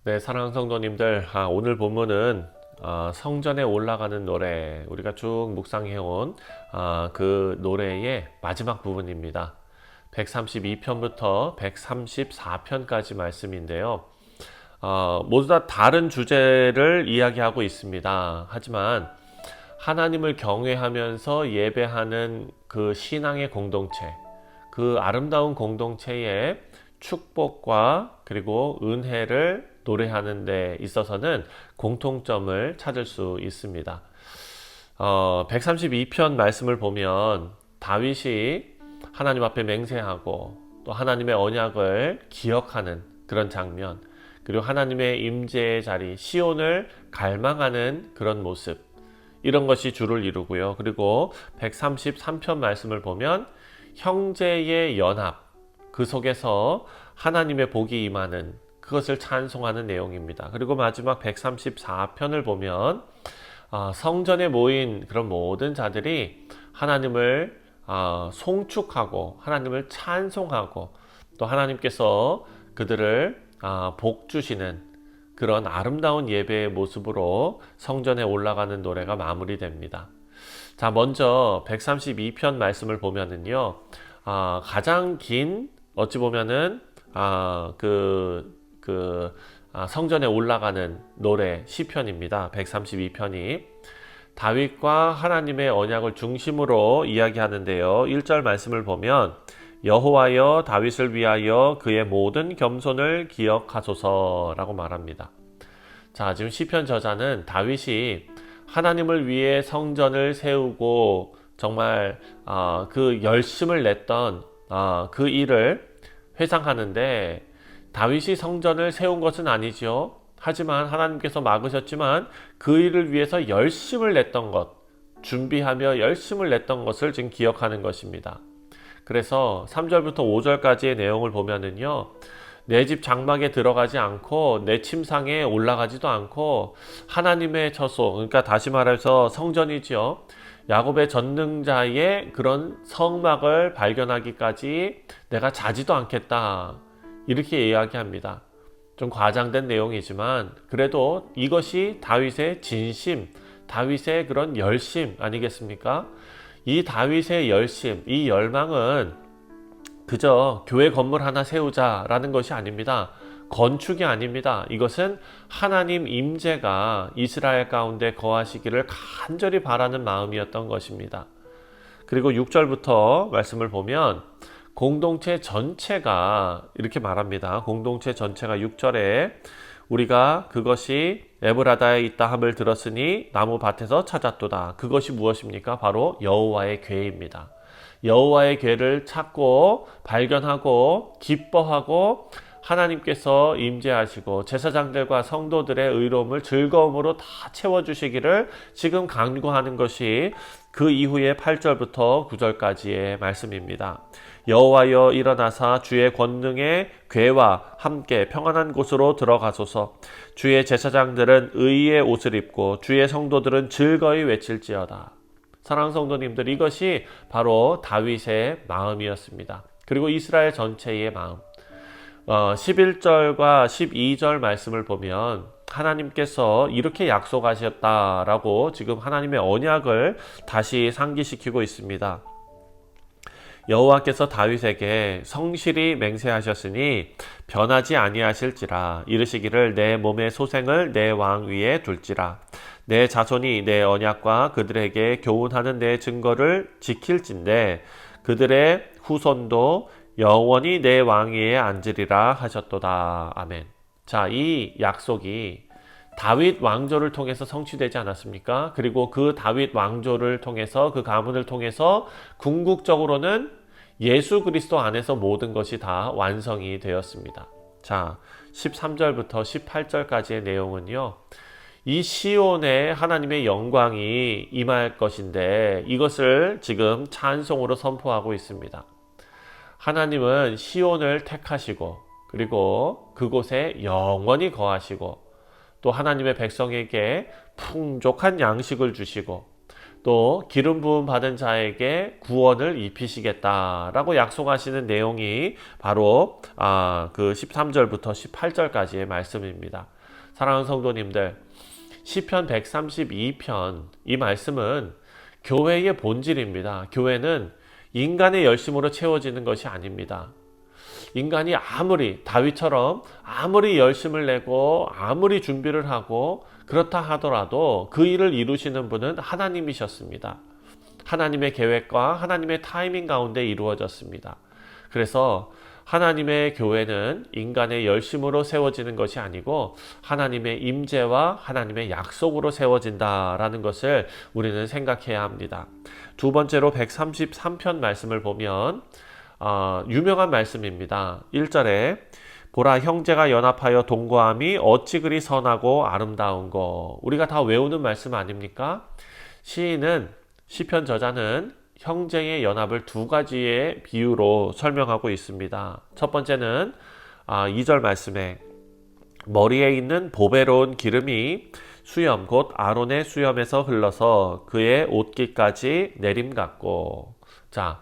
네, 사랑하는 성도님들, 오늘 본문은 성전에 올라가는 노래, 우리가 쭉 묵상해온 그 노래의 마지막 부분입니다. 132편부터 134편까지 말씀인데요. 모두 다 다른 주제를 이야기하고 있습니다. 하지만 하나님을 경외하면서 예배하는 그 신앙의 공동체, 그 아름다운 공동체의 축복과 그리고 은혜를 노래하는 데 있어서는 공통점을 찾을 수 있습니다. 132편 말씀을 보면 다윗이 하나님 앞에 맹세하고 또 하나님의 언약을 기억하는 그런 장면, 그리고 하나님의 임재의 자리 시온을 갈망하는 그런 모습, 이런 것이 주를 이루고요. 그리고 133편 말씀을 보면 형제의 연합, 그 속에서 하나님의 복이 임하는 그것을 찬송하는 내용입니다. 그리고 마지막 134편을 보면 성전에 모인 그런 모든 자들이 하나님을 송축하고 하나님을 찬송하고 또 하나님께서 그들을 복 주시는 그런 아름다운 예배의 모습으로 성전에 올라가는 노래가 마무리됩니다. 자, 먼저 132편 말씀을 보면은요, 가장 긴 어찌 보면은 성전에 올라가는 노래 시편입니다. 132편이 다윗과 하나님의 언약을 중심으로 이야기하는데요. 1절 말씀을 보면 여호와여 다윗을 위하여 그의 모든 겸손을 기억하소서라고 말합니다. 자, 지금 시편 저자는 다윗이 하나님을 위해 성전을 세우고 정말 그 열심을 냈던 그 일을 회상하는데, 다윗이 성전을 세운 것은 아니죠. 하지만 하나님께서 막으셨지만 그 일을 위해서 열심을 냈던 것, 준비하며 열심을 냈던 것을 지금 기억하는 것입니다. 그래서 3절부터 5절까지의 내용을 보면은요, 내 집 장막에 들어가지 않고 내 침상에 올라가지도 않고 하나님의 처소, 그러니까 다시 말해서 성전이지요, 야곱의 전능자의 그런 성막을 발견하기까지 내가 자지도 않겠다, 이렇게 이야기합니다. 좀 과장된 내용이지만 그래도 이것이 다윗의 진심, 다윗의 그런 열심 아니겠습니까? 이 다윗의 열심, 이 열망은 그저 교회 건물 하나 세우자라는 것이 아닙니다. 건축이 아닙니다. 이것은 하나님 임재가 이스라엘 가운데 거하시기를 간절히 바라는 마음이었던 것입니다. 그리고 6절부터 말씀을 보면 공동체 전체가 이렇게 말합니다. 공동체 전체가 6절에 우리가 그것이 에브라다에 있다 함을 들었으니 나무 밭에서 찾았도다. 그것이 무엇입니까? 바로 여호와의 궤입니다. 여호와의 궤를 찾고 발견하고 기뻐하고 하나님께서 임재하시고 제사장들과 성도들의 의로움을 즐거움으로 다 채워주시기를 지금 간구하는 것이 그 이후에 8절부터 9절까지의 말씀입니다. 여호와여 일어나사 주의 권능의 궤와 함께 평안한 곳으로 들어가소서. 주의 제사장들은 의의 옷을 입고 주의 성도들은 즐거이 외칠지어다. 사랑하는 성도님들, 이것이 바로 다윗의 마음이었습니다. 그리고 이스라엘 전체의 마음. 11절과 12절 말씀을 보면 하나님께서 이렇게 약속하셨다라고 지금 하나님의 언약을 다시 상기시키고 있습니다. 여호와께서 다윗에게 성실히 맹세하셨으니 변하지 아니하실지라. 이르시기를 내 몸의 소생을 내 왕 위에 둘지라. 내 자손이 내 언약과 그들에게 교훈하는 내 증거를 지킬진대 그들의 후손도 영원히 내 왕위에 앉으리라 하셨도다. 아멘. 자, 이 약속이 다윗 왕조를 통해서 성취되지 않았습니까? 그리고 그 다윗 왕조를 통해서, 그 가문을 통해서 궁극적으로는 예수 그리스도 안에서 모든 것이 다 완성이 되었습니다. 자, 13절부터 18절까지의 내용은요, 이 시온에 하나님의 영광이 임할 것인데 이것을 지금 찬송으로 선포하고 있습니다. 하나님은 시온을 택하시고 그리고 그곳에 영원히 거하시고 또 하나님의 백성에게 풍족한 양식을 주시고 또 기름 부음 받은 자에게 구원을 입히시겠다라고 약속하시는 내용이 바로 그 13절부터 18절까지의 말씀입니다. 사랑하는 성도님들, 시편 132편 이 말씀은 교회의 본질입니다. 교회는 인간의 열심으로 채워지는 것이 아닙니다. 인간이 아무리 다윗처럼 아무리 열심을 내고 아무리 준비를 하고 그렇다 하더라도 그 일을 이루시는 분은 하나님이셨습니다. 하나님의 계획과 하나님의 타이밍 가운데 이루어졌습니다. 그래서 하나님의 교회는 인간의 열심으로 세워지는 것이 아니고 하나님의 임재와 하나님의 약속으로 세워진다라는 것을 우리는 생각해야 합니다. 두 번째로 133편 말씀을 보면 유명한 말씀입니다. 1절에 보라 형제가 연합하여 동거함이 어찌 그리 선하고 아름다운고. 우리가 다 외우는 말씀 아닙니까? 시편 저자는 형제의 연합을 두 가지의 비유로 설명하고 있습니다. 첫 번째는 2절 말씀에 머리에 있는 보배로운 기름이 수염 곧 아론의 수염에서 흘러서 그의 옷깃까지 내림 같고. 자,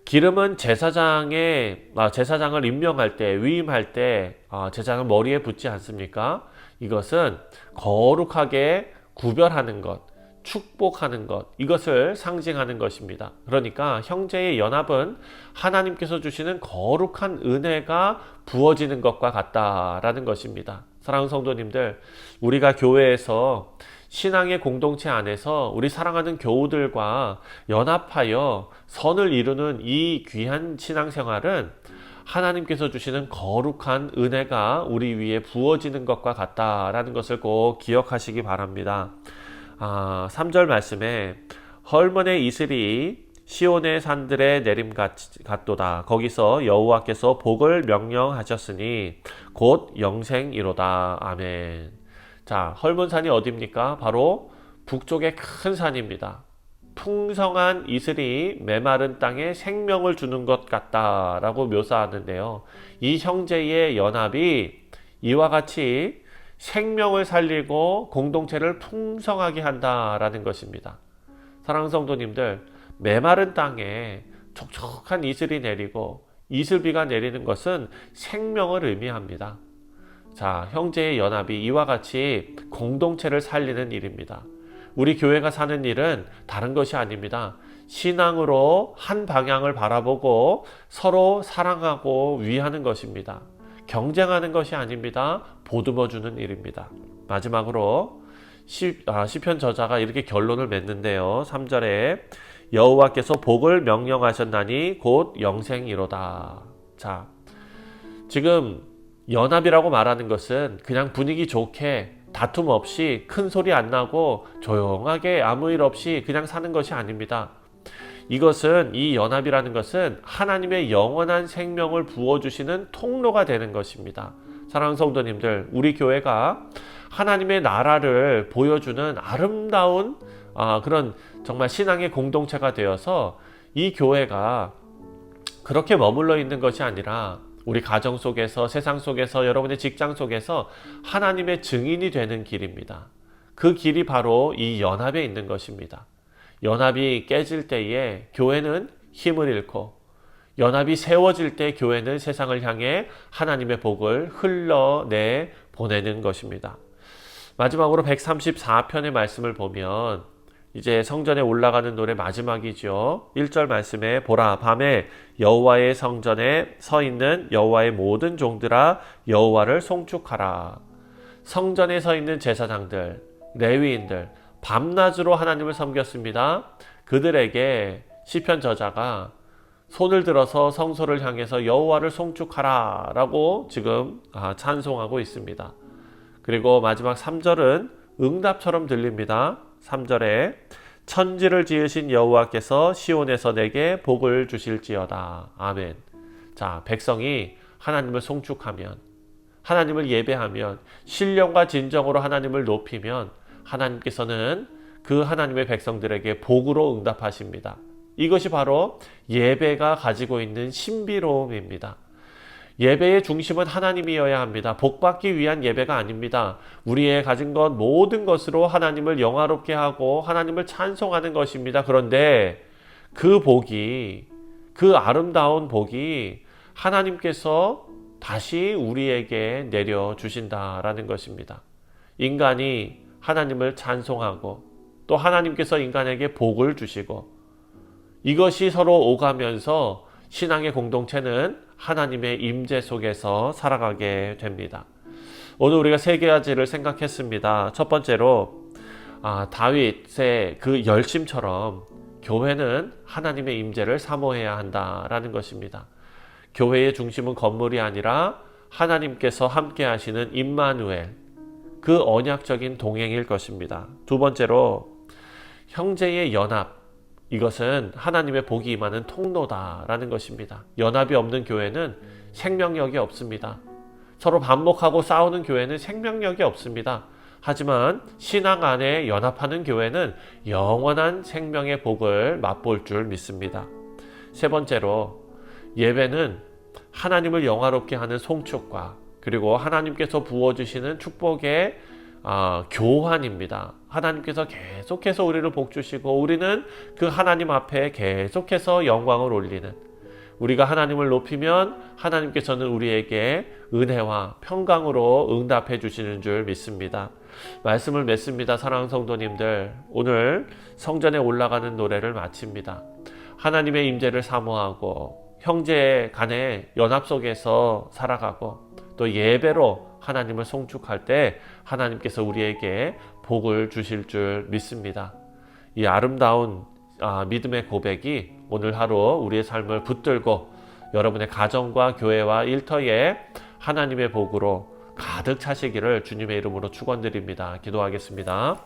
기름은 제사장을 임명할 때, 위임할 때 제사장 머리에 붓지 않습니까? 이것은 거룩하게 구별하는 것, 축복하는 것, 이것을 상징하는 것입니다. 그러니까 형제의 연합은 하나님께서 주시는 거룩한 은혜가 부어지는 것과 같다라는 것입니다. 사랑하는 성도님들, 우리가 교회에서 신앙의 공동체 안에서 우리 사랑하는 교우들과 연합하여 선을 이루는 이 귀한 신앙생활은 하나님께서 주시는 거룩한 은혜가 우리 위에 부어지는 것과 같다라는 것을 꼭 기억하시기 바랍니다. 3절 말씀에 헐몬의 이슬이 시온의 산들에 내림 같도다. 거기서 여호와께서 복을 명령하셨으니 곧 영생이로다. 아멘. 자, 헐몬산이 어디입니까? 바로 북쪽의 큰 산입니다. 풍성한 이슬이 메마른 땅에 생명을 주는 것 같다라고 묘사하는데요. 이 형제의 연합이 이와 같이 생명을 살리고 공동체를 풍성하게 한다라는 것입니다. 사랑하는 성도님들, 메마른 땅에 촉촉한 이슬이 내리고 이슬비가 내리는 것은 생명을 의미합니다. 자, 형제의 연합이 이와 같이 공동체를 살리는 일입니다. 우리 교회가 사는 일은 다른 것이 아닙니다. 신앙으로 한 방향을 바라보고 서로 사랑하고 위하는 것입니다. 경쟁하는 것이 아닙니다. 보듬어주는 일입니다. 마지막으로 시편 저자가 이렇게 결론을 맺는데요. 3절에 여호와께서 복을 명령하셨나니 곧 영생이로다. 자, 지금 연합이라고 말하는 것은 그냥 분위기 좋게 다툼 없이 큰 소리 안 나고 조용하게 아무 일 없이 그냥 사는 것이 아닙니다. 이것은, 이 연합이라는 것은 하나님의 영원한 생명을 부어주시는 통로가 되는 것입니다. 사랑하는 성도님들, 우리 교회가 하나님의 나라를 보여주는 아름다운 그런 정말 신앙의 공동체가 되어서 이 교회가 그렇게 머물러 있는 것이 아니라 우리 가정 속에서, 세상 속에서, 여러분의 직장 속에서 하나님의 증인이 되는 길입니다. 그 길이 바로 이 연합에 있는 것입니다. 연합이 깨질 때에 교회는 힘을 잃고, 연합이 세워질 때 교회는 세상을 향해 하나님의 복을 흘러내 보내는 것입니다. 마지막으로 134편의 말씀을 보면 이제 성전에 올라가는 노래 마지막이죠. 1절 말씀에 보라 밤에 여호와의 성전에 서 있는 여호와의 모든 종들아 여호와를 송축하라. 성전에 서 있는 제사장들, 레위인들 밤낮으로 하나님을 섬겼습니다. 그들에게 시편 저자가 손을 들어서 성소를 향해서 여호와를 송축하라 라고 지금 찬송하고 있습니다. 그리고 마지막 3절은 응답처럼 들립니다. 3절에 천지를 지으신 여호와께서 시온에서 내게 복을 주실지어다. 아멘. 자, 백성이 하나님을 송축하면, 하나님을 예배하면, 신령과 진정으로 하나님을 높이면 하나님께서는 그 하나님의 백성들에게 복으로 응답하십니다. 이것이 바로 예배가 가지고 있는 신비로움입니다. 예배의 중심은 하나님이어야 합니다. 복받기 위한 예배가 아닙니다. 우리의 가진 것 모든 것으로 하나님을 영화롭게 하고 하나님을 찬송하는 것입니다. 그런데 그 복이, 그 아름다운 복이 하나님께서 다시 우리에게 내려주신다라는 것입니다. 인간이 하나님을 찬송하고 또 하나님께서 인간에게 복을 주시고 이것이 서로 오가면서 신앙의 공동체는 하나님의 임재 속에서 살아가게 됩니다. 오늘 우리가 세 가지를 생각했습니다. 첫 번째로 다윗의 그 열심처럼 교회는 하나님의 임재를 사모해야 한다라는 것입니다. 교회의 중심은 건물이 아니라 하나님께서 함께 하시는 임마누엘, 그 언약적인 동행일 것입니다. 두 번째로 형제의 연합, 이것은 하나님의 복이 임하는 통로다라는 것입니다. 연합이 없는 교회는 생명력이 없습니다. 서로 반목하고 싸우는 교회는 생명력이 없습니다. 하지만 신앙 안에 연합하는 교회는 영원한 생명의 복을 맛볼 줄 믿습니다. 세 번째로 예배는 하나님을 영화롭게 하는 송축과 그리고 하나님께서 부어주시는 축복의 교환입니다. 하나님께서 계속해서 우리를 복주시고 우리는 그 하나님 앞에 계속해서 영광을 올리는, 우리가 하나님을 높이면 하나님께서는 우리에게 은혜와 평강으로 응답해 주시는 줄 믿습니다. 말씀을 맺습니다. 사랑하는 성도님들, 오늘 성전에 올라가는 노래를 마칩니다. 하나님의 임재를 사모하고 형제 간의 연합 속에서 살아가고 또 예배로 하나님을 송축할 때 하나님께서 우리에게 복을 주실 줄 믿습니다. 이 아름다운 믿음의 고백이 오늘 하루 우리의 삶을 붙들고 여러분의 가정과 교회와 일터에 하나님의 복으로 가득 차시기를 주님의 이름으로 축원드립니다. 기도하겠습니다.